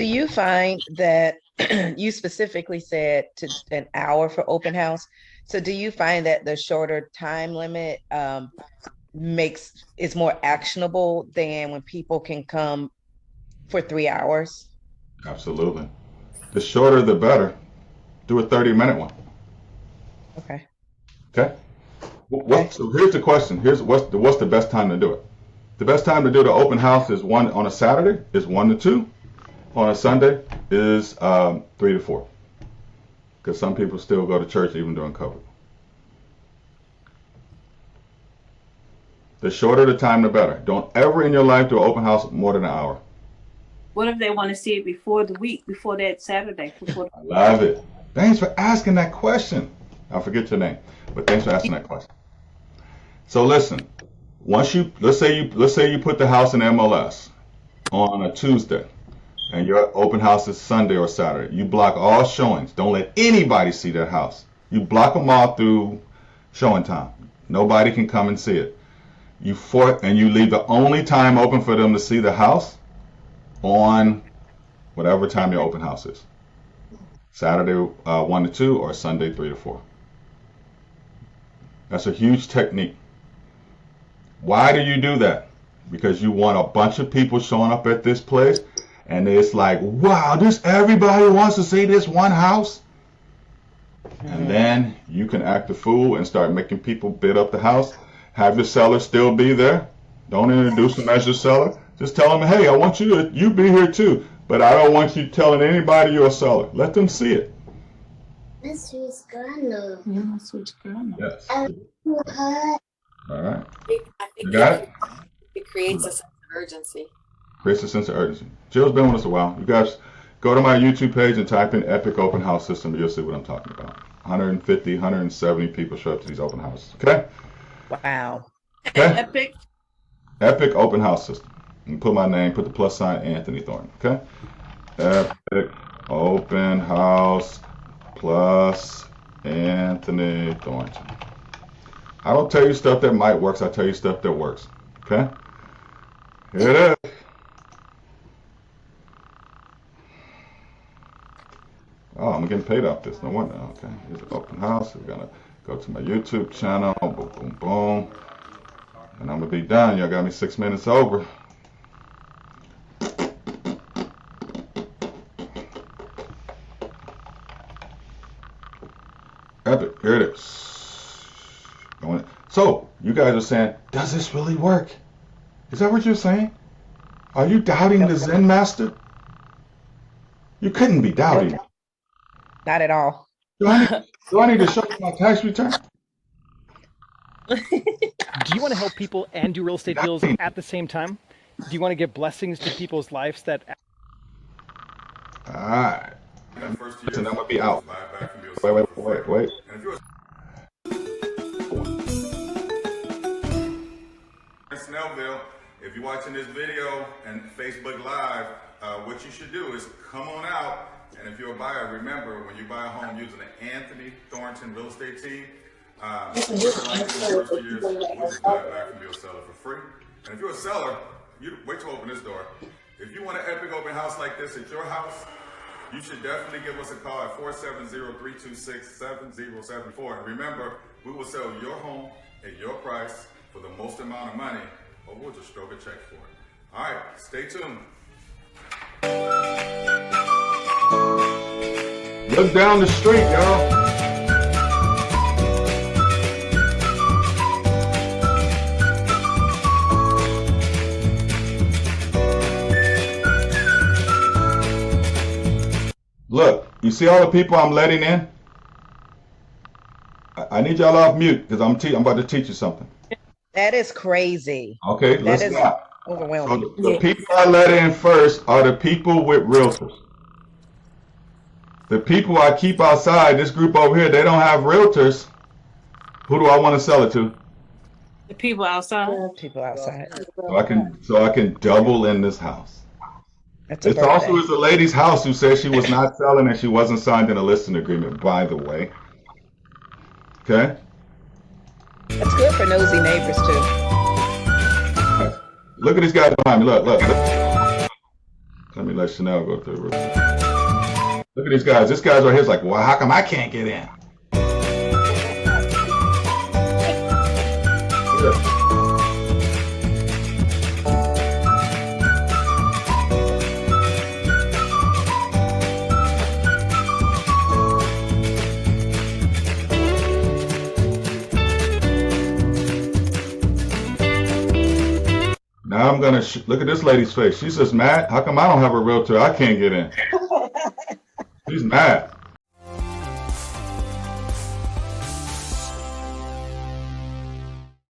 Do you find that you specifically said to an hour for open house? So do you find that the shorter time limit makes is more actionable than when people can come for 3 hours? Absolutely. The shorter, the better. Do a 30-minute one. Okay. Okay. Okay. So here's the question. Here's what's the best time to do it? The best time to do the open house is one on a Saturday is 1 to 2. On a Sunday is 3 to 4. Because some people still go to church even during COVID. The shorter the time, the better. Don't ever in your life do an open house more than an hour. What if they want to see it before the week, before that Saturday? I love it. Thanks for asking that question. I forget your name, but thanks for asking that question. So listen, let's say you put the house in MLS on a Tuesday, and your open house is Sunday or Saturday. You block all showings. Don't let anybody see that house. You block them all through showing time. Nobody can come and see it. And you leave the only time open for them to see the house on whatever time your open house is. Saturday 1 to 2 or Sunday 3 to 4. That's a huge technique. Why do you do that? Because you want a bunch of people showing up at this place, and it's like, wow, everybody wants to see this one house. And then you can act a fool and start making people bid up the house. Have the seller still be there. Don't introduce them as your seller. Just tell them, hey, I want you be here too, but I don't want you telling anybody you're a seller. Let them see it. Let's switch grandma. Yeah, let's switch grandma. Yes. Her. All right. I You think got it? it creates a sense of urgency. Creates a sense of urgency. Jill's been with us a while. You guys go to my YouTube page and type in Epic Open House System. You'll see what I'm talking about. 150, 170 people show up to these open houses. Okay? Wow. Okay? Epic. Epic Open House System. And put my name, put the plus sign, Anthony Thornton. Okay? Epic Open House plus Anthony Thornton. I don't tell you stuff that might work, I tell you stuff that works. Okay? Here it is. Oh, I'm getting paid off this. No wonder. Okay. Here's an open house. We're going to go to my YouTube channel. Boom, boom, boom. And I'm going to be done. Y'all got me 6 minutes over. Epic. Here it is. So, you guys are saying, does this really work? Is that what you're saying? Are you doubting the Zen master? You couldn't be doubting. Not at all. Do I need to show you my tax return? Do you want to help people and do real estate deals at the same time? Do you want to give blessings to people's lives that... All right. Listen, I'm going to be out. Wait. Snellville, if you're watching this video and Facebook Live, what you should do is come on out. And if you're a buyer, remember, when you buy a home using the Anthony Thornton real estate team, like in the first 2 years, we'll just buy it back from your seller for free. And if you're a seller, you wait to open this door. If you want an epic open house like this at your house, you should definitely give us a call at 470-326-7074. And remember, we will sell your home at your price for the most amount of money, or we'll just stroke a check for it. All right, stay tuned. Look down the street, y'all. Look, you see all the people I'm letting in? I need y'all off mute because I'm about to teach you something. That is crazy. Okay, That let's is not. overwhelming. So the people I let in first are the people with realtors. The people I keep outside, this group over here, they don't have realtors. Who do I want to sell it to? The people outside. People outside. So I can double in this house. That's a This birthday. also is a lady's house who said she was not selling and she wasn't signed in a listing agreement, by the way. Okay? That's good for nosy neighbors too. Look at these guys behind me. Look. Let me let Chanel go through. Look at these guys. This guy's right here is like, well, how come I can't get in? Yeah. Now I'm gonna look at this lady's face. She says, "Matt, how come I don't have a realtor? I can't get in." She's mad.